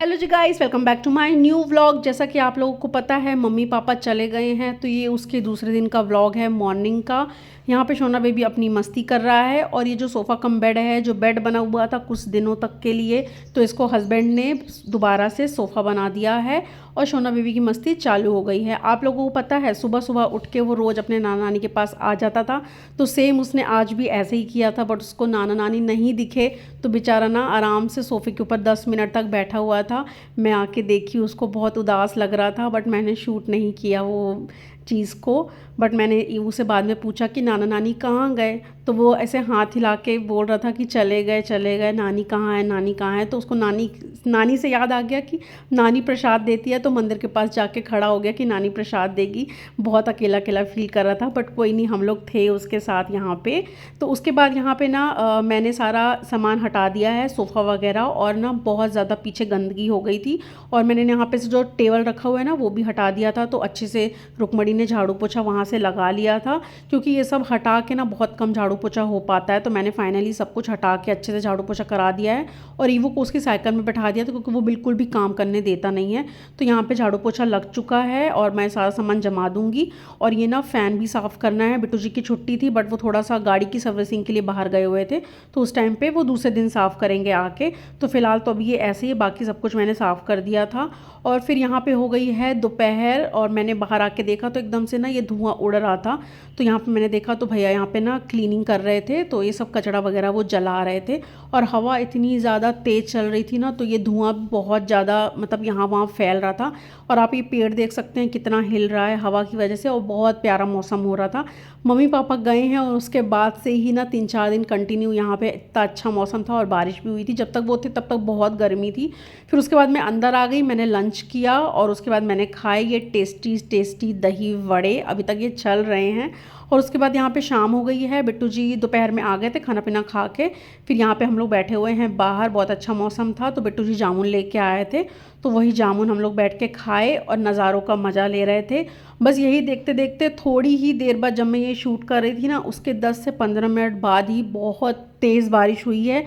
Hello ji guys, welcome back to my new vlog. जैसा कि आप लोगों को पता है, मम्मी पापा चले गए हैं तो ये उसके दूसरे दिन का व्लॉग है मॉर्निंग का। यहाँ पे शोना बेबी अपनी मस्ती कर रहा है और ये जो सोफ़ा कम बेड है, जो बेड बना हुआ था कुछ दिनों तक के लिए, तो इसको हस्बैंड ने दोबारा से सोफ़ा बना दिया है और शोना बेबी की मस्ती चालू हो गई है। आप लोगों को पता है, सुबह सुबह उठ के वो रोज़ अपने नाना नानी के पास आ जाता था, तो सेम उसने आज भी ऐसे ही किया था। बट उसको नाना नानी नहीं दिखे तो बेचारा ना आराम से सोफ़े के ऊपर 10 मिनट तक बैठा हुआ था। मैं आके देखी, उसको बहुत उदास लग रहा था, बट मैंने शूट नहीं किया वो चीज़ को। बट मैंने उसे बाद में पूछा कि नाना नानी कहाँ गए, तो वो ऐसे हाथ हिला के बोल रहा था कि चले गए, नानी कहाँ है, नानी कहाँ है। तो उसको नानी नानी से याद आ गया कि नानी प्रसाद देती है, तो मंदिर के पास जाके खड़ा हो गया कि नानी प्रसाद देगी। बहुत अकेला अकेला फील कर रहा था, बट कोई नहीं, हम लोग थे उसके साथ यहाँ पे। तो उसके बाद यहाँ पे ना मैंने सारा सामान हटा दिया है, सोफ़ा वगैरह, और ना बहुत ज़्यादा पीछे गंदगी हो गई थी। और मैंने यहाँ पे से जो टेबल रखा हुआ है ना, वो भी हटा दिया था। तो अच्छे से रुकमणी ने झाड़ू पोछा वहाँ से लगा लिया था, क्योंकि ये सब हटा के ना बहुत कम झाड़ू पोछा हो पाता है। तो मैंने फाइनली सब कुछ हटा के अच्छे से झाड़ू पोछा करा दिया है और ईवो को उसकी साइकिल में बैठा दिया था, क्योंकि वो बिल्कुल भी काम करने देता नहीं है। तो यहाँ पे झाड़ू पोछा लग चुका है और मैं सारा सामान जमा दूंगी। और ये ना फ़ैन भी साफ़ करना है। बिट्टू जी की छुट्टी थी, बट वो थोड़ा सा गाड़ी की सर्विसिंग के लिए बाहर गए हुए थे, तो उस टाइम पे वो दूसरे दिन साफ़ करेंगे आके। तो फिलहाल तो अभी ये ऐसे ही, बाकी सब कुछ मैंने साफ़ कर दिया था। और फिर यहाँ पे हो गई है दोपहर और मैंने बाहर आके देखा तो एकदम से ना ये धुआं उड़ रहा था। तो यहाँ पे मैंने देखा तो भैया यहाँ पे ना क्लीनिंग कर रहे थे, तो ये सब कचरा वगैरह वो जला रहे थे। और हवा इतनी ज़्यादा तेज़ चल रही थी ना, तो ये धुआं बहुत ज़्यादा मतलब यहाँ वहाँ फैल रहा था। और आप ये पेड़ देख सकते हैं कितना हिल रहा है हवा की वजह से, और बहुत प्यारा मौसम हो रहा था। मम्मी पापा गए हैं और उसके बाद से ही ना 3-4 दिन कंटिन्यू यहाँ पे इतना अच्छा मौसम था और बारिश भी हुई थी। जब तक वो थे तब तक बहुत गर्मी थी। फिर उसके बाद मैं अंदर आ गई, मैंने लंच किया और उसके बाद मैंने खाए ये टेस्टी टेस्टी दही वड़े। अभी तक ये चल रहे हैं। और उसके बाद यहाँ पे शाम हो गई है। बिट्टू जी दोपहर में आ गए थे खाना पीना खा के। फिर यहाँ पे हम लोग बैठे हुए हैं बाहर, बहुत अच्छा मौसम था, तो बिट्टू जी जामुन लेके आए थे। तो वही जामुन हम लोग बैठ के खाए और नज़ारों का मज़ा ले रहे थे। बस यही देखते देखते थोड़ी ही देर बाद, जब मैं ये शूट कर रही थी ना, उसके 10 से 15 मिनट बाद ही बहुत तेज़ बारिश हुई है।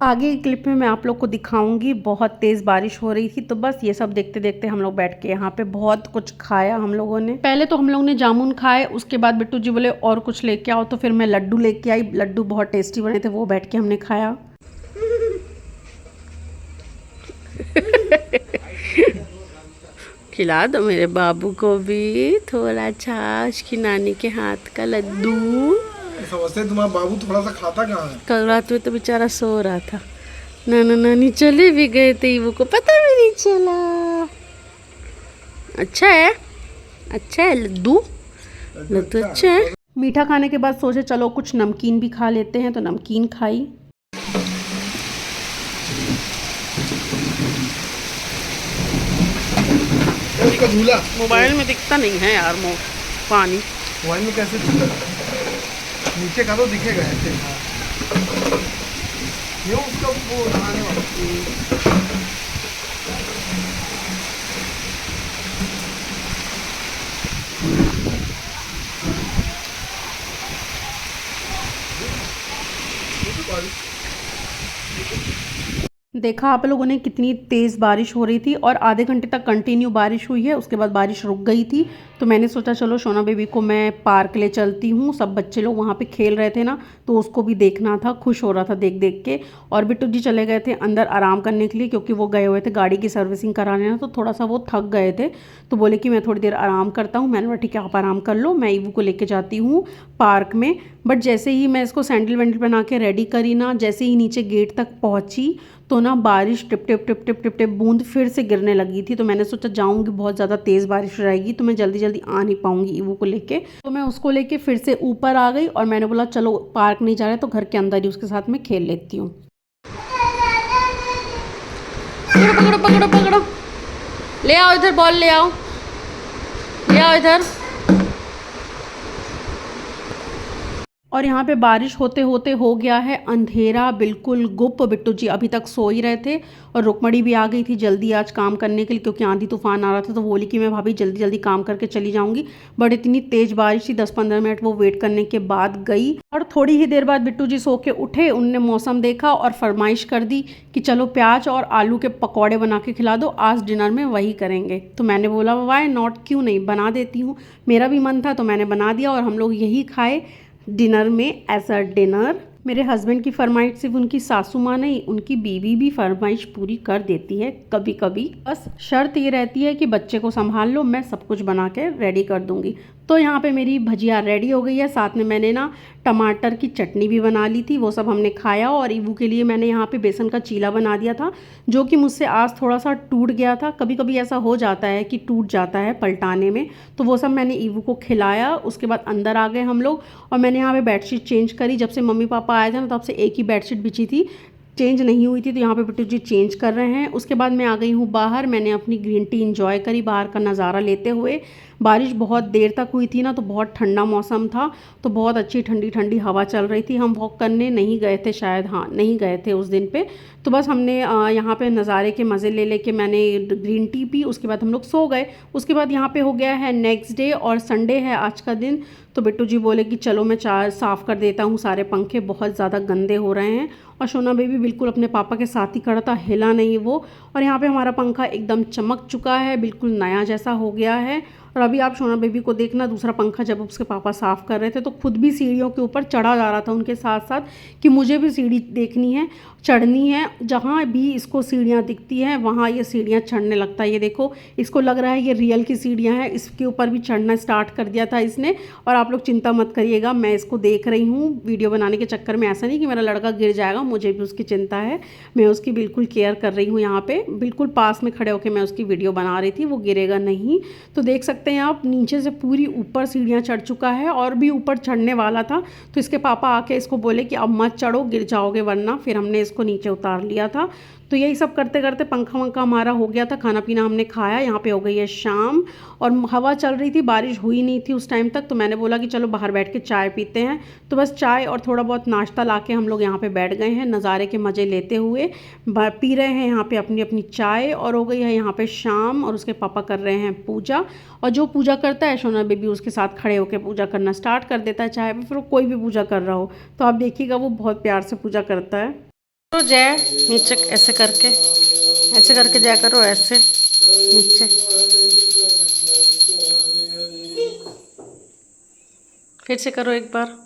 आगे की क्लिप में मैं आप लोग को दिखाऊंगी। बहुत तेज़ बारिश हो रही थी, तो बस ये सब देखते देखते हम लोग बैठ के यहाँ पे बहुत कुछ खाया हम लोगों ने। पहले तो हम लोग ने जामुन खाए, उसके बाद बिट्टू जी बोले और कुछ लेके आओ, तो फिर मैं लड्डू लेके आई। लड्डू बहुत टेस्टी बने थे, वो बैठ के हमने खाया। खिला दो मेरे बाबू को भी थोड़ा छाछ की नानी के हाथ का लड्डू। समझते तुम्हारा बाबू थोड़ा सा खाता कहाँ है। कल रात में तो बेचारा सो रहा था। नाना नानी चले भी गए थे, वो को पता भी नहीं चला। अच्छा है, अच्छा है लड्डू, लड्डू अच्छा है। मीठा खाने के बाद सोचे चलो कुछ नमकीन भी खा लेते हैं, तो नमकीन खाई। उसका झूला मोबाइल में दिखता नहीं है यार पानी। मोबाइल में कैसे दिखता है? नीचे का तो दिखेगा ऐसे। ये उसका वो नहाने वाला। देखा आप लोगों ने कितनी तेज़ बारिश हो रही थी और आधे घंटे तक कंटिन्यू बारिश हुई है। उसके बाद बारिश रुक गई थी, तो मैंने सोचा चलो शोना बेबी को मैं पार्क ले चलती हूँ। सब बच्चे लोग वहाँ पे खेल रहे थे ना, तो उसको भी देखना था, खुश हो रहा था देख देख के। और बिट्टू जी चले गए थे अंदर आराम करने के लिए, क्योंकि वो गए हुए थे गाड़ी की सर्विसिंग कराने ना, तो थोड़ा सा वो थक गए थे। तो बोले कि मैं थोड़ी देर आराम करता हूँ। मैंने बोला ठीक है, आप आराम कर लो, मैं ईवू को लेके जाती हूँ पार्क में। बट जैसे ही मैं इसको सैंडल वैंडल बना के रेडी करी ना, जैसे ही नीचे गेट तक पहुँची, तो ना बारिश tip tip tip tip tip tip बूंद फिर से गिरने लगी थी। तो मैंने सोचा जाऊंगी, बहुत ज़्यादा तेज़ बारिश रहेगी तो मैं जल्दी जल्दी आ नहीं पाऊंगी ईवू को लेके। तो मैं उसको लेके फिर से ऊपर आ गई और मैंने बोला चलो पार्क नहीं जा रहे तो घर के अंदर ही उसके साथ में खेल लेती हूँ। पकड़ो पकड़ो पकड़ो पकड़ो, ले आओ इधर, बॉल ले आओ, ले आओ इधर। और यहाँ पे बारिश होते होते हो गया है अंधेरा, बिल्कुल गुप। बिट्टू जी अभी तक सो ही रहे थे और रुक्मणी भी आ गई थी जल्दी आज काम करने के लिए, क्योंकि आंधी तूफान आ रहा था। तो बोली कि मैं भाभी जल्दी जल्दी काम करके चली जाऊंगी, बट इतनी तेज़ बारिश थी, 10-15 मिनट वो वेट करने के बाद गई। और थोड़ी ही देर बाद बिट्टू जी सो के उठे, उनने मौसम देखा और फरमाइश कर दी कि चलो प्याज और आलू के पकौड़े बना के खिला दो, आज डिनर में वही करेंगे। तो मैंने बोला वाई नॉट, क्यों नहीं, बना देती हूँ। मेरा भी मन था तो मैंने बना दिया और हम लोग यही खाए डिनर में एज अ डिनर। मेरे हस्बैंड की फरमाइश सिर्फ उनकी सासू माँ नहीं, उनकी बीवी भी फरमाइश पूरी कर देती है कभी कभी। बस शर्त ये रहती है कि बच्चे को संभाल लो, मैं सब कुछ बना के रेडी कर दूंगी। तो यहाँ पे मेरी भजिया रेडी हो गई है, साथ में मैंने ना टमाटर की चटनी भी बना ली थी, वो सब हमने खाया। और ईवू के लिए मैंने यहाँ पे बेसन का चीला बना दिया था, जो कि मुझसे आज थोड़ा सा टूट गया था। कभी कभी ऐसा हो जाता है कि टूट जाता है पलटाने में, तो वो सब मैंने ईवू को खिलाया। उसके बाद अंदर आ गए हम लोग और मैंने यहाँ पे बेडशीट चेंज करी। जब से मम्मी पापा आए थे ना तब से एक ही बेडशीट बिछी थी, चेंज नहीं हुई थी, तो यहाँ पे बिट्टू जी चेंज कर रहे हैं। उसके बाद मैं आ गई हूँ बाहर, मैंने अपनी ग्रीन टी इंजॉय करी बाहर का नज़ारा लेते हुए। बारिश बहुत देर तक हुई थी ना, तो बहुत ठंडा मौसम था, तो बहुत अच्छी ठंडी ठंडी हवा चल रही थी। हम वॉक करने नहीं गए थे शायद, हाँ नहीं गए थे उस दिन पे। तो बस हमने यहाँ पे नज़ारे के मज़े ले लेके मैंने ग्रीन टी पी, उसके बाद हम लोग सो गए। उसके बाद यहाँ पे हो गया है नेक्स्ट डे और संडे है आज का दिन। तो बिट्टू जी बोले कि चलो मैं चार साफ़ कर देता हूँ, सारे पंखे बहुत ज़्यादा गंदे हो रहे हैं। और सोना बेबी बिल्कुल अपने पापा के साथ ही खड़ा था, हिला नहीं वो। और यहाँ पे हमारा पंखा एकदम चमक चुका है, बिल्कुल नया जैसा हो गया है। और अभी आप सोना बेबी को देखना, दूसरा पंखा जब उसके पापा साफ़ कर रहे थे तो खुद भी सीढ़ियों के ऊपर चढ़ा जा रहा था उनके साथ साथ, कि मुझे भी सीढ़ी देखनी है, चढ़नी है। जहाँ भी इसको सीढ़ियाँ दिखती हैं वहाँ ये सीढ़ियाँ चढ़ने लगता है। ये देखो, इसको लग रहा है ये रियल की सीढ़ियाँ हैं, इसके ऊपर भी चढ़ना स्टार्ट कर दिया था इसने। और आप लोग चिंता मत करिएगा, मैं इसको देख रही हूँ वीडियो बनाने के चक्कर में। ऐसा नहीं कि मेरा लड़का गिर जाएगा, मुझे भी उसकी चिंता है, मैं उसकी बिल्कुल केयर कर रही हूँ। यहाँ पे बिल्कुल पास में खड़े होकर मैं उसकी वीडियो बना रही थी, वो गिरेगा नहीं। तो देख सकते हैं आप, नीचे से पूरी ऊपर सीढ़ियाँ चढ़ चुका है और भी ऊपर चढ़ने वाला था। तो इसके पापा आके इसको बोले कि अब मत चढ़ो, गिर जाओगे वरना। फिर हमने इसको नीचे उतार लिया था। तो यही सब करते करते पंखा वंखा हमारा हो गया था, खाना पीना हमने खाया। यहाँ पे हो गई है शाम और हवा चल रही थी, बारिश हुई नहीं थी उस टाइम तक। तो मैंने बोला कि चलो बाहर बैठ के चाय पीते हैं। तो बस चाय और थोड़ा बहुत नाश्ता ला के हम लोग यहाँ पे बैठ गए हैं, नज़ारे के मज़े लेते हुए पी रहे हैं यहाँ पे अपनी अपनी चाय। और हो गई है यहाँ पे शाम और उसके पापा कर रहे हैं पूजा। और जो पूजा करता है सोना बेबी उसके साथ खड़े होकर पूजा करना स्टार्ट कर देता है, चाहे फिर कोई भी पूजा कर रहा हो। तो आप देखिएगा वो बहुत प्यार से पूजा करता है। तो जय नीचे ऐसे करके जय करो, ऐसे नीचे। फिर से करो एक बार,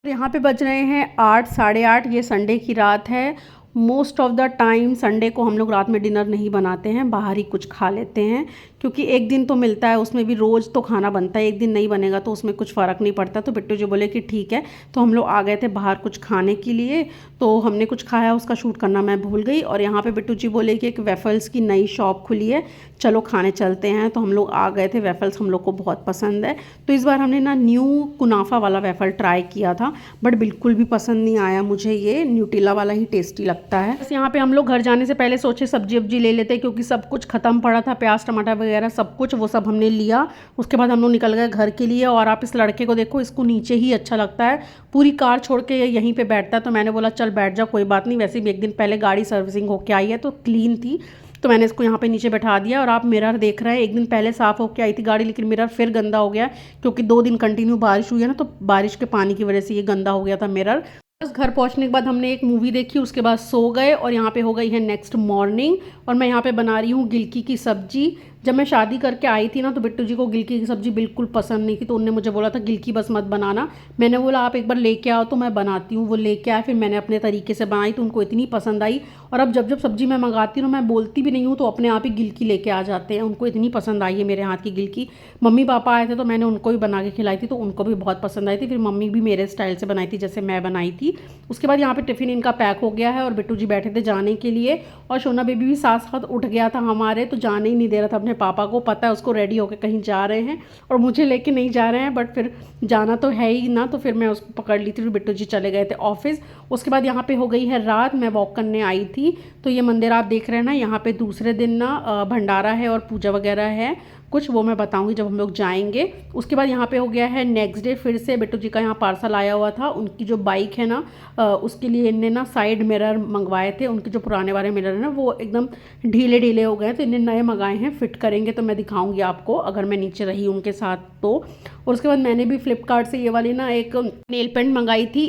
यहाँ पे बज रहे हैं 8, 8:30। ये संडे की रात है। Most of the time Sunday को हम लोग रात में डिनर नहीं बनाते हैं, बाहर ही कुछ खा लेते हैं, क्योंकि एक दिन तो मिलता है, उसमें भी रोज़ तो खाना बनता है, एक दिन नहीं बनेगा तो उसमें कुछ फ़र्क नहीं पड़ता। तो बिट्टू जी बोले कि ठीक है। तो हम लोग आ गए थे बाहर कुछ खाने के लिए, तो हमने कुछ खाया, उसका शूट करना मैं भूल गई। और यहाँ पे बिट्टू जी बोले कि एक वेफल्स की नई शॉप खुली है, चलो खाने चलते हैं। तो हम लोग आ गए थे, वेफल्स हम लोग को बहुत पसंद है। तो इस बार हमने ना न्यू कुनाफा वाला वेफल ट्राई किया था, बट बिल्कुल भी पसंद नहीं आया मुझे, ये न्यूटेला वाला ही टेस्टी लगता है। बस यहाँ पे हम लोग घर जाने से पहले सोचे सब्जी वब्जी ले लेते, क्योंकि सब कुछ ख़त्म पड़ा था, प्याज टमाटर वगैरह सब कुछ, वो सब हमने लिया। उसके बाद हम लोग निकल गए घर के लिए। और आप इस लड़के को देखो, इसको नीचे ही अच्छा लगता है, पूरी कार छोड़ के यहीं पे बैठता है। तो मैंने बोला चल बैठ जा, कोई बात नहीं, वैसे भी एक दिन पहले गाड़ी सर्विसिंग होके आई है तो क्लीन थी, तो मैंने इसको यहाँ पे नीचे बैठा दिया। और आप मिरर देख रहे हैं, एक दिन पहले साफ़ होके आई थी गाड़ी, लेकिन मिरर फिर गंदा हो गया, क्योंकि 2 दिन कंटिन्यू बारिश हुई है ना, तो बारिश के पानी की वजह से ये गंदा हो गया था मिरर। बस घर पहुंचने के बाद हमने एक मूवी देखी, उसके बाद सो गए। और यहाँ पे हो गई है नेक्स्ट मॉर्निंग और मैं यहाँ पे बना रही हूँ गिलकी की सब्जी। जब मैं शादी करके आई थी ना, तो बिट्टू जी को गिलकी की सब्ज़ी बिल्कुल पसंद नहीं थी, तो उन्होंने मुझे बोला था गिलकी बस मत बनाना। मैंने बोला आप एक बार लेके आओ तो मैं बनाती हूँ। वो लेके आए, फिर मैंने अपने तरीके से बनाई, तो उनको इतनी पसंद आई। और अब जब जब सब्ज़ी मैं मंगाती हूँ, मैं बोलती भी नहीं हूँ, तो अपने आप ही गिलकी लेके आ जाते हैं। उनको इतनी पसंद आई है मेरे हाथ की गिलकी। मम्मी पापा आए थे तो मैंने उनको भी बना के खिलाई थी, तो उनको भी बहुत पसंद आई थी। फिर मम्मी भी मेरे स्टाइल से बनाई थी, जैसे मैं बनाई थी। उसके बाद यहाँ पे टिफ़िन इनका पैक हो गया है और बिट्टू जी बैठे थे जाने के लिए। और सोना बेबी भी साथ साथ उठ गया था हमारे, तो जाने ही नहीं दे रहा था अपने पापा को। पता है उसको रेडी होकर कहीं जा रहे हैं और मुझे लेके नहीं जा रहे हैं, बट फिर जाना तो है ही ना, तो फिर मैं उसको पकड़ ली थी। फिर बिट्टू जी चले गए थे ऑफिस। उसके बाद यहाँ पे हो गई है रात, मैं वॉक करने आई थी। तो ये मंदिर आप देख रहे हैं ना, यहाँ पे दूसरे दिन ना भंडारा है और पूजा वगैरह है। कुछ, वो मैं बताऊंगी जब हम लोग जाएंगे। उसके बाद यहाँ पे हो गया है नेक्स्ट डे, फिर से बिट्टू जी का यहाँ पार्सल आया हुआ था। उनकी जो बाइक है ना उसके लिए इनने ना साइड मिरर मंगवाए थे। उनके जो पुराने वाले मिरर है ना वो एकदम ढीले ढीले हो गए, तो इन्हें नए मंगाए हैं। फिट करेंगे तो मैं दिखाऊंगी आपको अगर मैं नीचे रही उनके साथ तो। और उसके बाद मैंने भी फ्लिपकार्ट से ये वाली ना एक नेल पेंट मंगाई थी।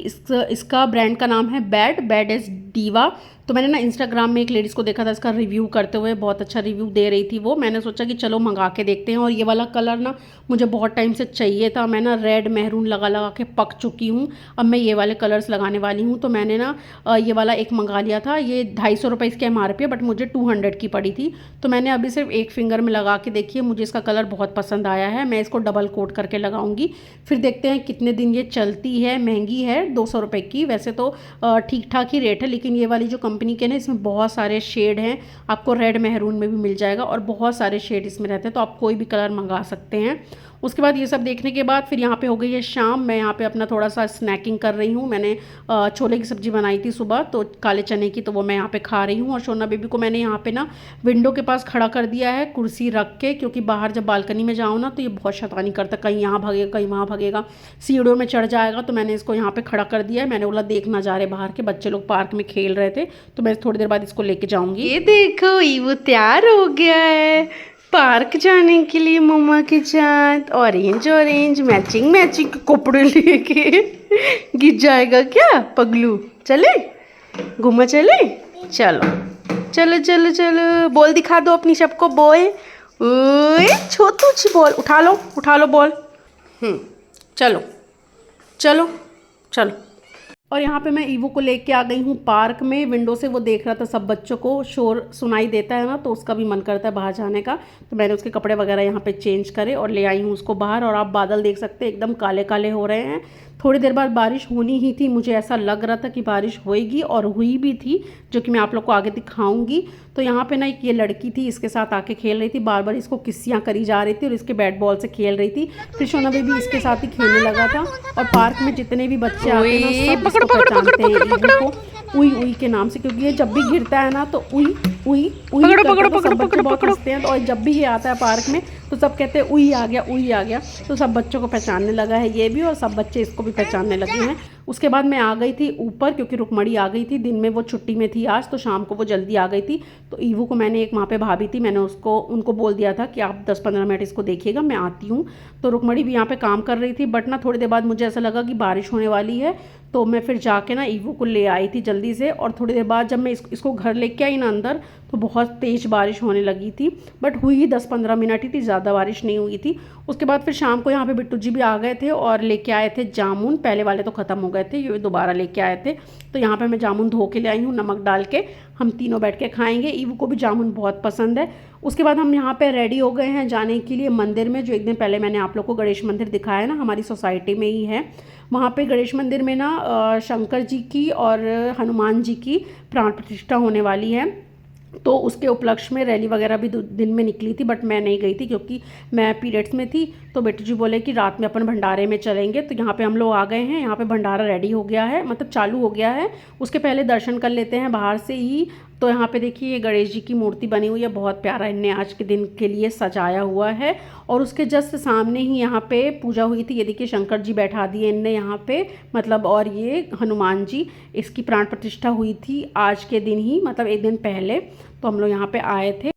इसका ब्रांड का नाम है बैड एस डीवा। तो मैंने ना इंस्टाग्राम में एक लेडीज़ को देखा था इसका रिव्यू करते हुए, बहुत अच्छा रिव्यू दे रही थी वो। मैंने सोचा कि चलो मंगा के देखते हैं। और ये वाला कलर ना मुझे बहुत टाइम से चाहिए था। मैं ना रेड मेहरून लगा लगा के पक चुकी हूँ, अब मैं ये वाले कलर्स लगाने वाली हूँ। तो मैंने ना ये वाला एक मंगा लिया था। ये 250 रुपये इसकी MRP है, बट मुझे 200 की पड़ी थी। तो मैंने अभी सिर्फ एक फिंगर में लगा के देखी है, मुझे इसका कलर बहुत पसंद आया है। मैं इसको डबल कोट करके लगाऊंगी, फिर देखते हैं कितने दिन ये चलती है। महंगी है 200 रुपये की, वैसे तो ठीक ठाक ही रेट है, लेकिन ये वाली जो कंपनी के ना इसमें बहुत सारे शेड हैं। आपको रेड मेहरून में भी मिल जाएगा और बहुत सारे शेड इसमें रहते हैं, तो आप कोई भी कलर मंगा सकते हैं। उसके बाद ये सब देखने के बाद फिर यहाँ पे हो गई है शाम। मैं यहाँ पे अपना थोड़ा सा स्नैकिंग कर रही हूँ। मैंने छोले की सब्ज़ी बनाई थी सुबह, तो काले चने की, तो वो मैं यहाँ पे खा रही हूँ। और शोना बेबी को मैंने यहाँ पे ना विंडो के पास खड़ा कर दिया है कुर्सी रख के, क्योंकि बाहर जब बालकनी में जाऊँ ना तो ये बहुत शैतानी करता, कहीं यहाँ भागेगा कहीं वहाँ भागेगा, सीढ़ियों में चढ़ जाएगा। तो मैंने इसको यहाँ पे खड़ा कर दिया है। मैंने बोला देख ना जा रहे बाहर के बच्चे लोग पार्क में खेल रहे थे, तो मैं थोड़ी देर बाद इसको लेके जाऊँगी। ये देखो वो तैयार हो गया है पार्क जाने के लिए मम्मा के साथ। ऑरेंज मैचिंग कपड़े लेके गिर जाएगा क्या पगलू? चले घूमा चले, चलो बॉल दिखा दो अपनी सबको। बॉल छोटू सी बॉल उठा लो बॉल। चलो। और यहाँ पे मैं ईवो को लेके आ गई हूँ पार्क में। विंडो से वो देख रहा था, सब बच्चों को शोर सुनाई देता है ना, तो उसका भी मन करता है बाहर जाने का। तो मैंने उसके कपड़े वगैरह यहाँ पे चेंज करे और ले आई हूँ उसको बाहर। और आप बादल देख सकते हैं एकदम काले काले हो रहे हैं। थोड़ी देर बाद बारिश होनी ही थी, मुझे ऐसा लग रहा था कि बारिश होएगी, और हुई भी थी, जो कि मैं आप लोग को आगे दिखाऊंगी। तो यहाँ पे ना एक ये लड़की थी, इसके साथ आके खेल रही थी, बार बार इसको किस्सियाँ करी जा रही थी और इसके बैट बॉल से खेल रही थी। फिर शोना बेबी इसके साथ ही खेलने लगा था। और पार्क में जितने भी बच्चे आते हैं ना सब इसको पहचानते हैं, ईवो को उई के नाम से, क्योंकि ये जब भी गिरता है ना तो उई सब बच्चे बहुत हंसते हैं। तो और जब भी ये आता है पार्क में तो सब कहते हैं उई आ गया। तो सब बच्चों को पहचानने लगा है ये भी, और सब बच्चे इसको भी पहचानने लगे हैं। उसके बाद मैं आ गई थी ऊपर, क्योंकि रुकमणी आ गई थी। दिन में वो छुट्टी में थी आज, तो शाम को वो जल्दी आ गई थी। तो ईवू को मैंने एक वहाँ पे भाभी थी, मैंने उनको बोल दिया था कि आप 10-15 मिनट इसको देखिएगा, मैं आती हूँ। तो रुकमणी भी यहाँ पे काम कर रही थी, बट ना थोड़ी देर बाद मुझे ऐसा लगा कि बारिश होने वाली है, तो मैं फिर जाके ना ईवू को ले आई थी जल्दी से। और थोड़ी देर बाद जब मैं इसको घर लेके आई ना अंदर, तो बहुत तेज़ बारिश होने लगी थी, बट हुई 10-15 मिनट ही थी, ज़्यादा बारिश नहीं हुई थी। उसके बाद फिर शाम को यहाँ पे बिट्टू जी भी आ गए थे और लेके आए थे जामुन। पहले वाले तो ख़त्म हो गए थे, ये दोबारा लेके आए थे। तो यहाँ पे मैं जामुन धो के ले आई हूँ, नमक डाल के। हम तीनों बैठ के खाएंगे, ईवू को भी जामुन बहुत पसंद है। उसके बाद हम यहाँ पे रेडी हो गए हैं जाने के लिए मंदिर में, जो एक दिन पहले मैंने आप लोग को गणेश मंदिर दिखाया ना, हमारी सोसाइटी में ही है। वहाँ पे गणेश मंदिर में ना शंकर जी की और हनुमान जी की प्राण प्रतिष्ठा होने वाली है। तो उसके उपलक्ष्य में रैली वगैरह भी दिन में निकली थी, बट मैं नहीं गई थी क्योंकि मैं पीरियड्स में थी। तो बेटू जी बोले कि रात में अपन भंडारे में चलेंगे। तो यहाँ पे हम लोग आ गए हैं, यहाँ पे भंडारा रेडी हो गया है, मतलब चालू हो गया है। उसके पहले दर्शन कर लेते हैं बाहर से ही। तो यहाँ पे देखिए ये गणेश जी की मूर्ति बनी हुई है, बहुत प्यारा इनने आज के दिन के लिए सजाया हुआ है। और उसके जस्ट सामने ही यहाँ पे पूजा हुई थी। ये देखिए शंकर जी बैठा दिए इनने यहाँ पे, मतलब, और ये हनुमान जी, इसकी प्राण प्रतिष्ठा हुई थी आज के दिन ही, मतलब एक दिन पहले। तो हम लोग यहाँ पे आए थे।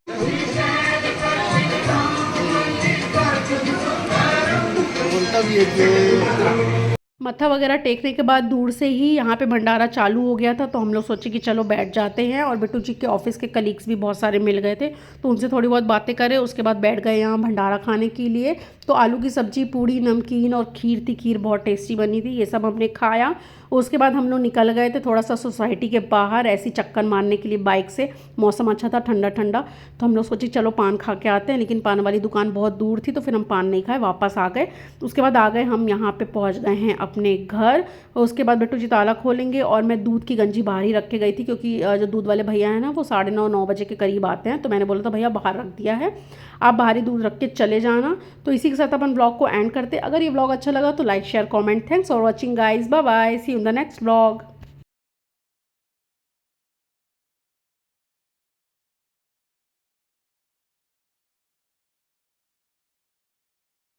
मत्था वगैरह टेकने के बाद दूर से ही यहाँ पे भंडारा चालू हो गया था। तो हम लोग सोचे कि चलो बैठ जाते हैं। और बिट्टू जी के ऑफिस के कलीग्स भी बहुत सारे मिल गए थे, तो उनसे थोड़ी बहुत बातें करें। उसके बाद बैठ गए यहाँ भंडारा खाने के लिए। तो आलू की सब्जी, पूड़ी, नमकीन और खीर थी। खीर बहुत टेस्टी बनी थी, ये सब हमने खाया। उसके बाद हम लोग निकल गए थे थोड़ा सा सोसाइटी के बाहर, ऐसी चक्कर मारने के लिए बाइक से। मौसम अच्छा था, ठंडा ठंडा। तो हम लोग सोचे चलो पान खा के आते हैं, लेकिन पान वाली दुकान बहुत दूर थी, तो फिर हम पान नहीं खाए, वापस आ गए। उसके बाद आ गए हम यहाँ पे पहुँच गए हैं अपने घर। और उसके बाद बिट्टू जी ताला खोलेंगे, और मैं दूध की गंजी बाहर ही रख के गई थी, क्योंकि जो दूध वाले भैया हैं ना वो 9:30-9 बजे के करीब आते हैं। तो मैंने बोला था भैया बाहर रख दिया है, आप बाहर ही दूध रख के चले जाना। तो इसी के साथ अपन ब्लॉग को एंड करते। अगर ये ब्लॉग अच्छा लगा तो like, share, comment. Thanks for watching guys, bye bye, see you in the next blog.